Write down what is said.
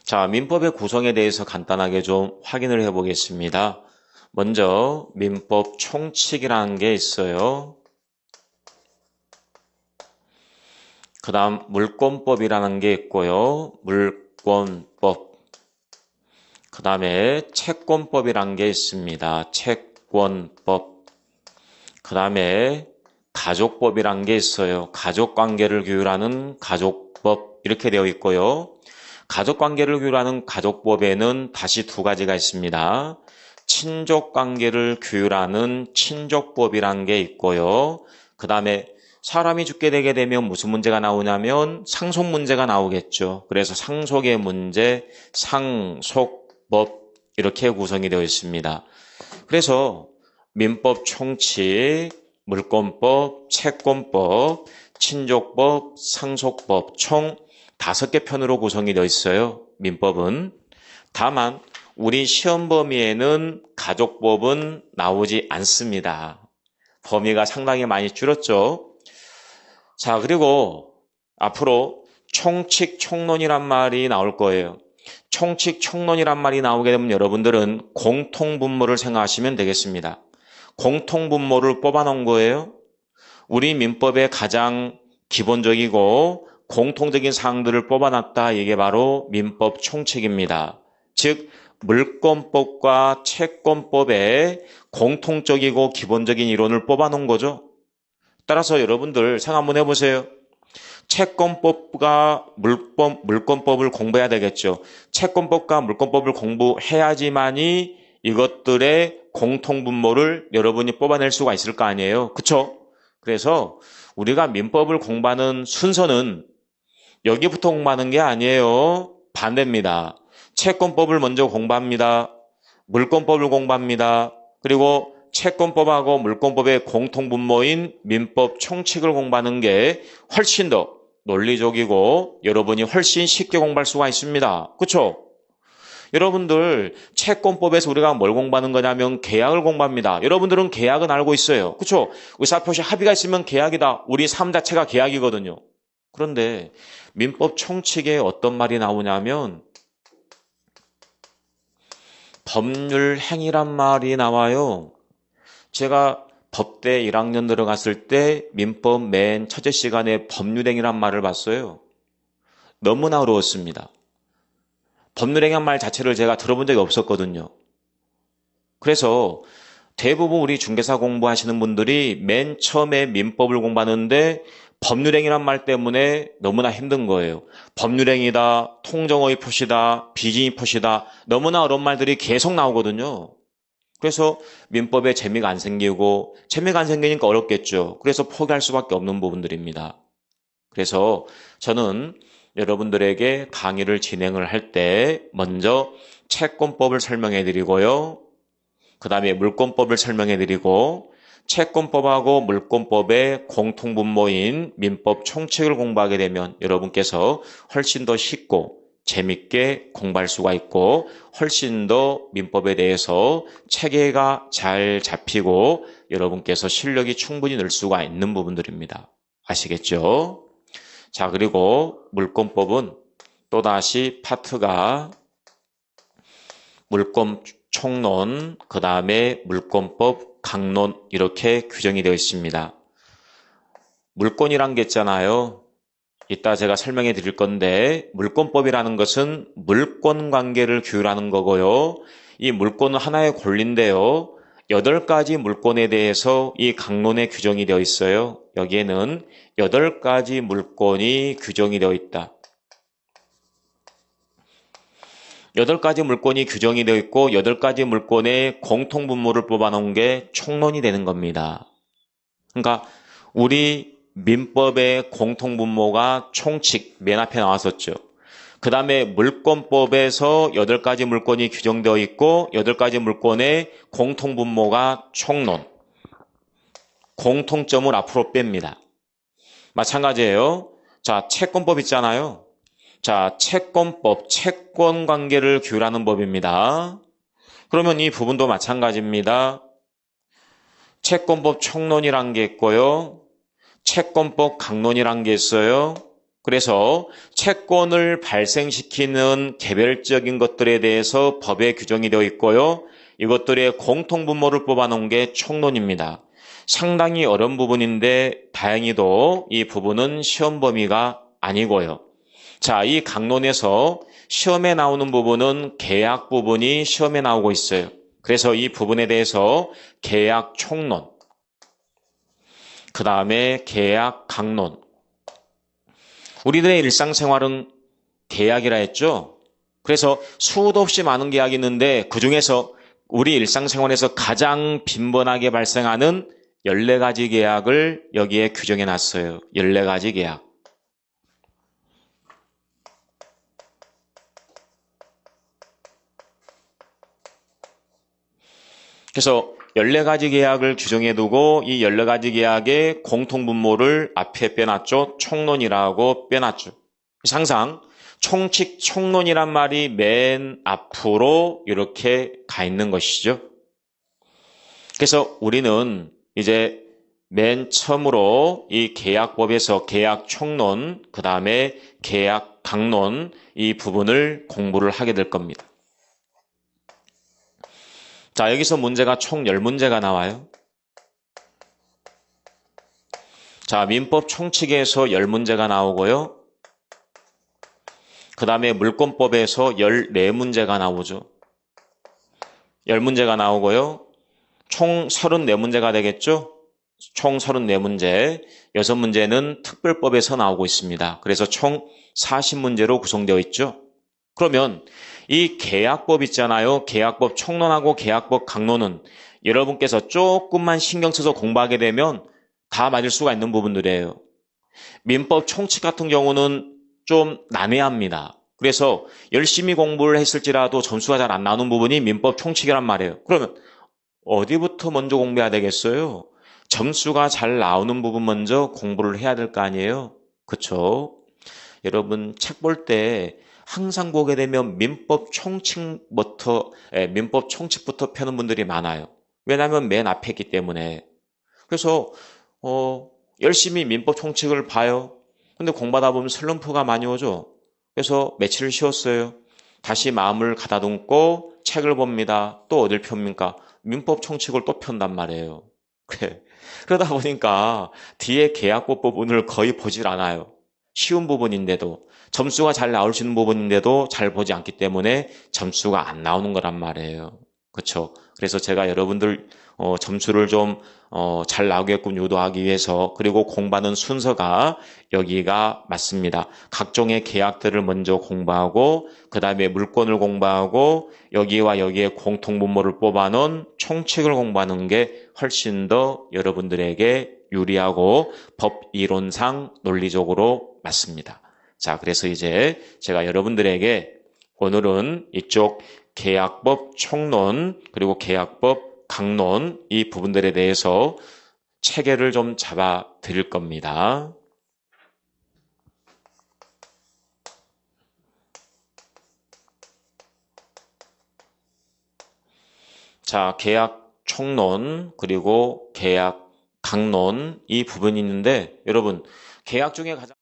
자, 민법의 구성에 대해서 간단하게 좀 확인을 해 보겠습니다. 먼저 민법 총칙이라는 게 있어요. 그 다음 물권법이라는 게 있고요. 물권법. 그 다음에 채권법이라는 게 있습니다. 채권법. 그 다음에 가족법이라는 게 있어요. 가족관계를 규율하는 가족법 이렇게 되어 있고요. 가족관계를 규율하는 가족법에는 다시 두 가지가 있습니다. 친족관계를 규율하는 친족법이라는 게 있고요. 그 다음에 사람이 죽게 되게 되면 무슨 문제가 나오냐면 상속 문제가 나오겠죠. 그래서 상속의 문제, 상속법 이렇게 구성이 되어 있습니다. 그래서 민법 총칙, 물권법, 채권법, 친족법, 상속법 총 5개 편으로 구성이 되어 있어요. 민법은. 다만 우리 시험 범위에는 가족법은 나오지 않습니다. 범위가 상당히 많이 줄었죠. 자, 그리고 앞으로 총칙, 총론이란 말이 나올 거예요. 총칙, 총론이란 말이 나오게 되면 여러분들은 공통분모를 생각하시면 되겠습니다. 공통분모를 뽑아놓은 거예요. 우리 민법의 가장 기본적이고 공통적인 사항들을 뽑아놨다. 이게 바로 민법 총칙입니다. 즉 물권법과 채권법의 공통적이고 기본적인 이론을 뽑아놓은 거죠. 따라서 여러분들 생각 한번 해보세요. 채권법과 물권법을 공부해야 되겠죠. 채권법과 물권법을 공부해야지만이 이것들의 공통분모를 여러분이 뽑아낼 수가 있을 거 아니에요. 그쵸? 그래서 우리가 민법을 공부하는 순서는 여기부터 공부하는 게 아니에요. 반대입니다. 채권법을 먼저 공부합니다. 물권법을 공부합니다. 그리고 채권법하고 물권법의 공통분모인 민법 총칙을 공부하는 게 훨씬 더 논리적이고 여러분이 훨씬 쉽게 공부할 수가 있습니다. 그렇죠? 여러분들 채권법에서 우리가 뭘 공부하는 거냐면 계약을 공부합니다. 여러분들은 계약은 알고 있어요. 그렇죠? 의사표시 합의가 있으면 계약이다. 우리 삶 자체가 계약이거든요. 그런데 민법 총칙에 어떤 말이 나오냐면 법률 행위란 말이 나와요. 제가 법대 1학년 들어갔을 때 민법 맨 첫째 시간에 법률행위란 말을 봤어요. 너무나 어려웠습니다. 법률행위란 말 자체를 제가 들어본 적이 없었거든요. 그래서 대부분 우리 중개사 공부하시는 분들이 맨 처음에 민법을 공부하는데 법률행위란 말 때문에 너무나 힘든 거예요. 법률행위다, 통정의 표시다, 비진의 표시다 너무나 어려운 말들이 계속 나오거든요. 그래서 민법에 재미가 안 생기고 재미가 안 생기니까 어렵겠죠. 그래서 포기할 수밖에 없는 부분들입니다. 그래서 저는 여러분들에게 강의를 진행을 할 때 먼저 채권법을 설명해 드리고요. 그 다음에 물권법을 설명해 드리고 채권법하고 물권법의 공통분모인 민법 총칙을 공부하게 되면 여러분께서 훨씬 더 쉽고 재밌게 공부할 수가 있고 훨씬 더 민법에 대해서 체계가 잘 잡히고 여러분께서 실력이 충분히 늘 수가 있는 부분들입니다. 아시겠죠? 자, 그리고 물권법은 또다시 파트가 물권 총론, 그 다음에 물권법, 강론 이렇게 규정이 되어 있습니다. 물권이란 게 있잖아요. 이따 제가 설명해 드릴 건데 물권법이라는 것은 물권 관계를 규율하는 거고요. 이 물권은 하나의 권리인데요. 8가지 물권에 대해서 이 강론에 규정이 되어 있어요. 여기에는 8가지 물권이 규정이 되어 있다. 8가지 물권이 규정이 되어 있고 8가지 물권의 공통분모를 뽑아놓은 게 총론이 되는 겁니다. 그러니까 우리 민법의 공통분모가 총칙 맨 앞에 나왔었죠. 그 다음에 물권법에서 8가지 물권이 규정되어 있고 8가지 물권의 공통분모가 총론. 공통점을 앞으로 뺍니다. 마찬가지예요. 자, 채권법 있잖아요. 자, 채권법, 채권관계를 규율하는 법입니다. 그러면 이 부분도 마찬가지입니다. 채권법 총론이란 게 있고요. 채권법 강론이란 게 있어요. 그래서 채권을 발생시키는 개별적인 것들에 대해서 법에 규정이 되어 있고요. 이것들의 공통분모를 뽑아놓은 게 총론입니다. 상당히 어려운 부분인데 다행히도 이 부분은 시험 범위가 아니고요. 자, 이 강론에서 시험에 나오는 부분은 계약 부분이 시험에 나오고 있어요. 그래서 이 부분에 대해서 계약 총론, 그 다음에 계약 강론. 우리들의 일상생활은 계약이라 했죠. 그래서 수도 없이 많은 계약이 있는데 그중에서 우리 일상생활에서 가장 빈번하게 발생하는 14가지 계약을 여기에 규정해 놨어요. 14가지 계약. 그래서 14가지 계약을 규정해 두고 이 14가지 계약의 공통분모를 앞에 빼놨죠. 총론이라고 빼놨죠. 그래서 항상 총칙, 총론이란 말이 맨 앞으로 이렇게 가 있는 것이죠. 그래서 우리는 이제 맨 처음으로 이 계약법에서 계약 총론, 그 다음에 계약 강론 이 부분을 공부를 하게 될 겁니다. 자, 여기서 문제가 총 10문제가 나와요. 자, 민법 총칙에서 10문제가 나오고요. 그 다음에 물권법에서 14문제가 나오죠. 10문제가 나오고요. 총 34문제가 되겠죠? 총 34문제, 6문제는 특별법에서 나오고 있습니다. 그래서 총 40문제로 구성되어 있죠. 그러면 이 계약법 있잖아요. 계약법 총론하고 계약법 강론은 여러분께서 조금만 신경 써서 공부하게 되면 다 맞을 수가 있는 부분들이에요. 민법 총칙 같은 경우는 좀 난해합니다. 그래서 열심히 공부를 했을지라도 점수가 잘 안 나오는 부분이 민법 총칙이란 말이에요. 그러면 어디부터 먼저 공부해야 되겠어요? 점수가 잘 나오는 부분 먼저 공부를 해야 될 거 아니에요? 그렇죠? 여러분 책 볼 때 항상 보게 되면 민법 총칙부터 펴는 분들이 많아요. 왜냐하면 맨 앞에 있기 때문에. 그래서 열심히 민법 총칙을 봐요. 근데 공부하다 보면 슬럼프가 많이 오죠. 그래서 며칠을 쉬었어요. 다시 마음을 가다듬고 책을 봅니다. 또 어딜 펴입니까? 민법 총칙을 또 편단 말이에요. 그러다 보니까 뒤에 계약법 부분을 거의 보질 않아요. 쉬운 부분인데도 점수가 잘 나올 수 있는 부분인데도 잘 보지 않기 때문에 점수가 안 나오는 거란 말이에요. 그렇죠? 그래서 제가 여러분들 점수를 좀 잘 나오게끔 유도하기 위해서 그리고 공부하는 순서가 여기가 맞습니다. 각종의 계약들을 먼저 공부하고 그 다음에 물권을 공부하고 여기와 여기에 공통분모를 뽑아놓은 총칙을 공부하는 게 훨씬 더 여러분들에게 유리하고 법 이론상 논리적으로 맞습니다. 자, 그래서 이제 제가 여러분들에게 오늘은 이쪽 계약법 총론 그리고 계약법 강론 이 부분들에 대해서 체계를 좀 잡아 드릴 겁니다. 자, 계약 총론 그리고 계약 강론 이 부분이 있는데 여러분 계약 중에 가장